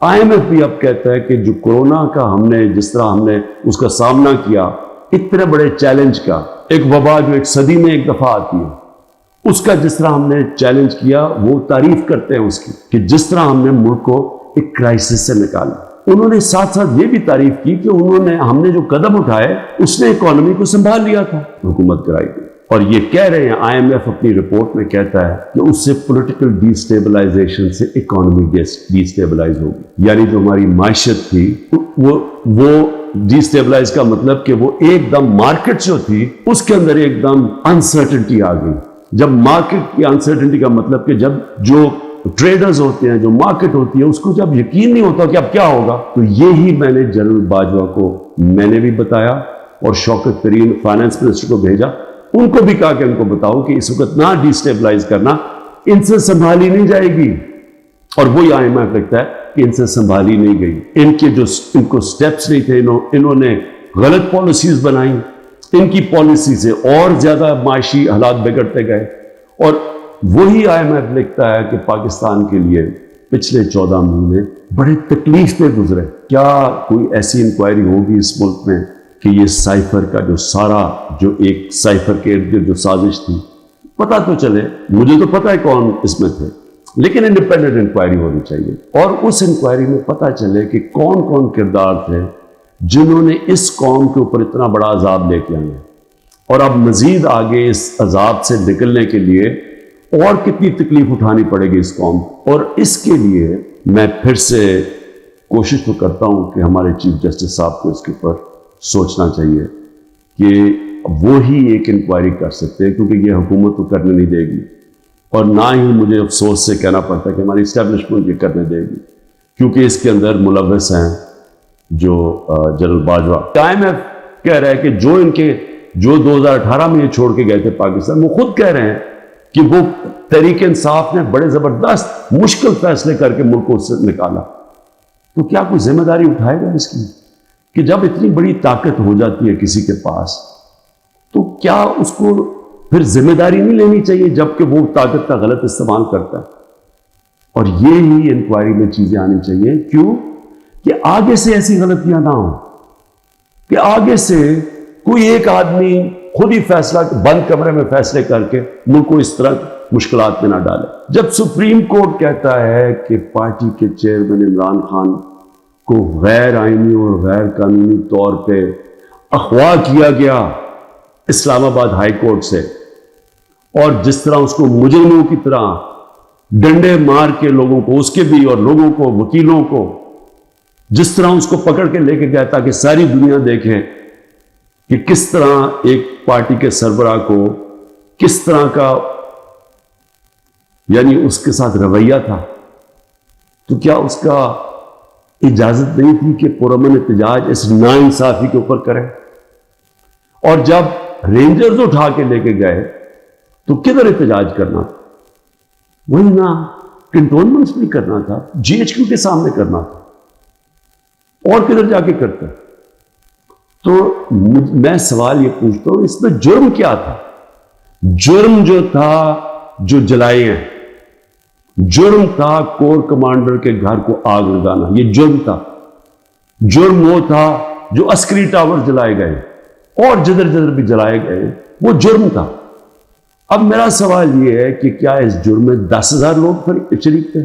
IMF بھی اب کہتا ہے کہ جو کورونا کا جس طرح ہم نے اس کا سامنا کیا، اتنے بڑے چیلنج کا، ایک وبا جو ایک صدی میں ایک دفعہ آتی ہے، اس کا جس طرح ہم نے چیلنج کیا، وہ تعریف کرتے ہیں اس کی کہ جس طرح ہم نے ملک کو ایک کرائسس سے نکالا۔ انہوں نے ساتھ ساتھ یہ بھی تعریف کی کہ ہم نے جو قدم اٹھائے اس نے اکانومی کو سنبھال لیا تھا، حکومت کرائی گئی۔ اور یہ کہہ رہے ہیں IMF اپنی رپورٹ میں کہتا ہے کہ اس سے پولیٹیکل ڈی سٹیبلائزیشن سے اکانومی ڈی سٹیبلائز ہوگی، یعنی جو ہماری معیشت تھی وہ ڈی سٹیبلائز کا مطلب کہ وہ ایک دم مارکیٹ جو تھی اس کے اندر ایک دم انسرٹنٹی آ گئی۔ جب مارکیٹ کی انسرٹنٹی کا مطلب کہ جب جو ٹریڈرز ہوتے ہیں، جو مارکیٹ ہوتی ہے، اس کو جب یقین نہیں ہوتا کہ اب کیا ہوگا، تو یہی میں نے جنرل باجوہ کو میں نے بھی بتایا اور شوکت ترین فائنانس منسٹر کو بھیجا، ان کو بھی کہا کہ ان کو بتاؤ کہ اس وقت نہ ڈی سٹیبلائز کرنا، ان سے سنبھالی نہیں جائے گی۔ اور وہی IMF لگتا ہے کہ ان سے سنبھالی نہیں گئی، ان کو سٹیپس نہیں تھے، انہوں نے غلط پالیسیز بنائی، ان کی پالیسی سے اور زیادہ معاشی حالات بگڑتے گئے۔ اور وہی IMF لکھتا ہے کہ پاکستان کے لیے پچھلے 14 مہینے بڑے تکلیف میں گزرے۔ کیا کوئی ایسی انکوائری ہوگی اس ملک میں کہ یہ سائفر کا جو ایک سائفر کے ارد گرد جو سازش تھی، پتہ تو چلے، مجھے تو پتہ ہے کون اس میں تھے، لیکن انڈیپینڈنٹ انکوائری ہونی چاہیے، اور اس انکوائری میں پتہ چلے کہ کون کون کردار تھے جنہوں نے اس قوم کے اوپر اتنا بڑا عذاب لے کے آئے، اور اب مزید آگے اس عذاب سے نکلنے کے لیے اور کتنی تکلیف اٹھانی پڑے گی اس قوم۔ اور اس کے لیے میں پھر سے کوشش تو کرتا ہوں کہ ہمارے چیف جسٹس صاحب کو اس کے اوپر سوچنا چاہیے کہ وہی ایک انکوائری کر سکتے ہیں، کیونکہ یہ حکومت تو کرنے نہیں دے گی، اور نہ ہی مجھے افسوس سے کہنا پڑتا کہ ہماری اسٹیبلشمنٹ یہ کرنے دے گی، کیونکہ اس کے اندر ملوث ہیں جو جنرل باجوہ۔ IMF کہہ رہا ہے کہ جو 2018 میں یہ چھوڑ کے گئے تھے پاکستان، وہ خود کہہ رہے ہیں کہ وہ تحریک انصاف نے بڑے زبردست مشکل فیصلے کر کے ملک کو اس سے نکالا۔ تو کیا کوئی ذمہ داری اٹھائے گا اس کی کہ جب اتنی بڑی طاقت ہو جاتی ہے کسی کے پاس، تو کیا اس کو پھر ذمہ داری نہیں لینی چاہیے جبکہ وہ طاقت کا غلط استعمال کرتا ہے؟ اور یہی انکوائری میں چیزیں آنی چاہیے، کیوں کہ آگے سے ایسی غلطیاں نہ ہوں کہ آگے سے کوئی ایک آدمی خود ہی فیصلہ بند کمرے میں فیصلے کر کے ملک کو اس طرح مشکلات میں نہ ڈالے۔ جب سپریم کورٹ کہتا ہے کہ پارٹی کے چیئرمین عمران خان کو غیر آئینی اور غیر قانونی طور پہ اغوا کیا گیا اسلام آباد ہائی کورٹ سے، اور جس طرح اس کو مجرموں کی طرح ڈنڈے مار کے لوگوں کو، اس کے بھی اور لوگوں کو، وکیلوں کو، جس طرح اس کو پکڑ کے لے کے گیا تاکہ ساری دنیا دیکھے کہ کس طرح ایک پارٹی کے سربراہ کو کس طرح کا یعنی اس کے ساتھ رویہ تھا، تو کیا اس کا اجازت نہیں تھی کہ پرامن احتجاج اس ناانصافی کے اوپر کرے؟ اور جب رینجرز اٹھا کے لے کے گئے تو کدھر احتجاج کرنا تھا؟ وہی نا کنٹونمنٹس بھی کرنا تھا، GHQ کے سامنے کرنا تھا، اور کدھر جا کے کرتا؟ تو میں سوال یہ پوچھتا ہوں، اس میں جرم کیا تھا؟ جرم جو تھا جو جلائے ہیں، جرم تھا کور کمانڈر کے گھر کو آگ لگانا، یہ جرم تھا۔ جرم وہ تھا جو عسکری ٹاور جلائے گئے اور جدھر جدھر بھی جلائے گئے، وہ جرم تھا۔ اب میرا سوال یہ ہے کہ کیا اس جرم میں 10,000 لوگ شریک تھے؟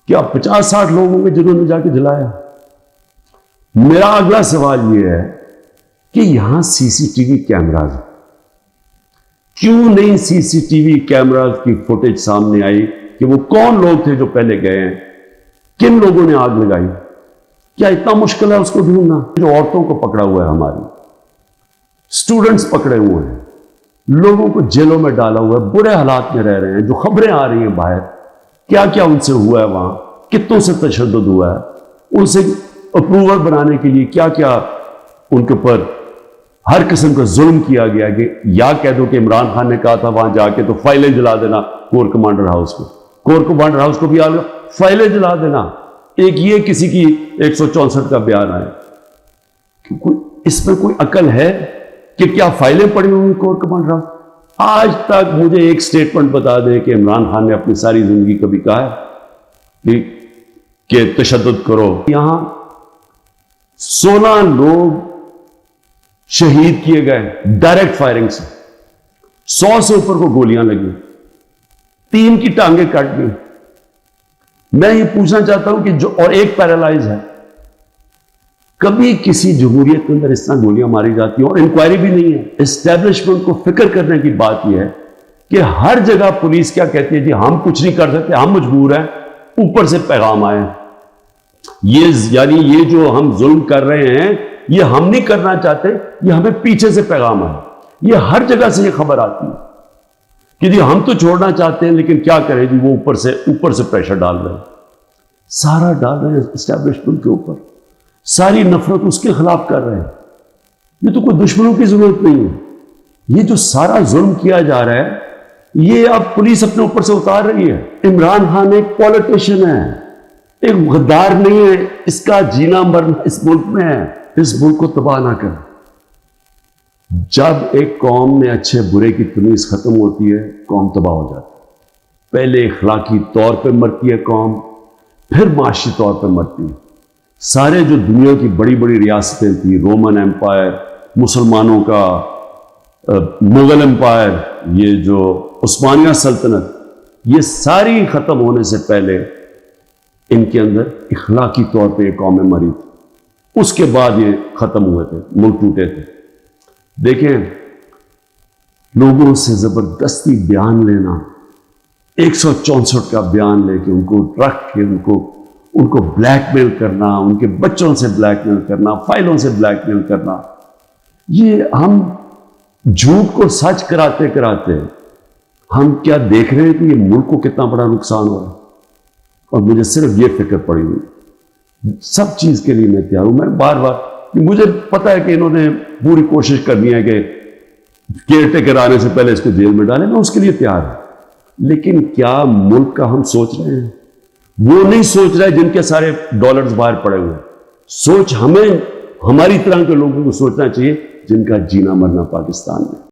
کیا 50-60 لوگ ہوں گے جنہوں نے جا کے جلایا؟ میرا اگلا سوال یہ ہے کہ یہاں CCTV کیمراز، کیوں نہیں CCTV کیمراز کی فوٹیج سامنے آئی کہ وہ کون لوگ تھے جو پہلے گئے ہیں، کن لوگوں نے آگ لگائی؟ کیا اتنا مشکل ہے اس کو ڈھونڈنا؟ جو عورتوں کو پکڑا ہوا ہے، ہماری سٹوڈنٹس پکڑے ہوئے ہیں، لوگوں کو جیلوں میں ڈالا ہوا ہے، برے حالات میں رہ رہے ہیں، جو خبریں آ رہی ہیں باہر، کیا کیا ان سے ہوا ہے، وہاں کتنوں سے تشدد ہوا ہے، ان سے اپروول بنانے کے لیے کیا کیا ان کے اوپر ہر قسم کا ظلم کیا گیا، کہ یا کہہ دو کہ عمران خان نے کہا تھا وہاں جا کے تو فائلیں جلا دینا کور کمانڈر ہاؤس کو، کور کمانڈر ہاؤس کو بھی آگے فائلیں جلا دینا، ایک یہ کسی کی 164 کا بیان آئے، اس میں کوئی عقل ہے کہ کیا فائلیں پڑی ہوئی کور کمانڈر ہاؤس؟ آج تک مجھے ایک سٹیٹمنٹ بتا دے کہ عمران خان نے اپنی ساری زندگی کبھی کہا ہے کہ تشدد کرو. یہاں 16 لوگ شہید کیے گئے ڈائریکٹ فائرنگ سے. 100 سے اوپر کو گولیاں لگی, 3 کی ٹانگیں کٹ گئی. میں یہ پوچھنا چاہتا ہوں کہ جو اور ایک پیرالائز ہے, کبھی کسی جمہوریت کے اندر اس طرح گولیاں ماری جاتی ہیں اور انکوائری بھی نہیں ہے. اسٹیبلشمنٹ کو فکر کرنے کی بات یہ ہے کہ ہر جگہ پولیس کیا کہتی ہے, جی ہم کچھ نہیں کر سکتے, ہم مجبور ہیں, اوپر سے پیغام آئے. یعنی یہ جو ہم ظلم کر رہے ہیں یہ ہم نہیں کرنا چاہتے, یہ ہمیں پیچھے سے پیغام آئے. یہ ہر جگہ سے یہ خبر آتی ہے کہ جی ہم تو چھوڑنا چاہتے ہیں لیکن کیا کریں جی, وہ اوپر سے پریشر ڈال رہے ہیں, سارا ڈال رہے ہیں اسٹیبلشمنٹ کے اوپر, ساری نفرت اس کے خلاف کر رہے ہیں. یہ تو کوئی دشمنوں کی ضرورت نہیں ہے. یہ جو سارا ظلم کیا جا رہا ہے یہ اب پولیس اپنے اوپر سے اتار رہی ہے. عمران خان ایک پولیٹیشین ہے, ایک غدار نہیں ہے. اس کا جینا مرنا اس ملک میں ہے. اس ملک کو تباہ نہ کر. جب ایک قوم میں اچھے برے کی تمیز ختم ہوتی ہے قوم تباہ ہو جاتی ہے. پہلے اخلاقی طور پہ مرتی ہے قوم, پھر معاشی طور پہ مرتی ہے. سارے جو دنیا کی بڑی بڑی ریاستیں تھیں, رومن امپائر, مسلمانوں کا مغل امپائر, یہ جو عثمانیہ سلطنت, یہ ساری ختم ہونے سے پہلے ان کے اندر اخلاقی طور پہ یہ قومیں مری تھی. اس کے بعد یہ ختم ہوئے تھے, ملک ٹوٹے تھے. دیکھیں, لوگوں سے زبردستی بیان لینا, 164 کا بیان لے کے ان کو رکھ کے ان کو بلیک میل کرنا, ان کے بچوں سے بلیک میل کرنا, فائلوں سے بلیک میل کرنا, یہ ہم جھوٹ کو سچ کراتے کراتے ہم کیا دیکھ رہے ہیں کہ یہ ملک کو کتنا بڑا نقصان ہو رہا ہے. اور مجھے صرف یہ فکر پڑی ہوئی, سب چیز کے لیے میں تیار ہوں. میں بار بار, مجھے پتا ہے کہ انہوں نے پوری کوشش کرنی ہے کہ کیئر ٹیکر آنے سے پہلے اس کو جیل میں ڈالیں, میں اس کے لیے تیار ہوں. لیکن کیا ملک کا ہم سوچ رہے ہیں؟ وہ نہیں سوچ رہے جن کے سارے ڈالرز باہر پڑے ہوئے. سوچ ہمیں, ہماری طرح کے لوگوں کو سوچنا چاہیے جن کا جینا مرنا پاکستان میں.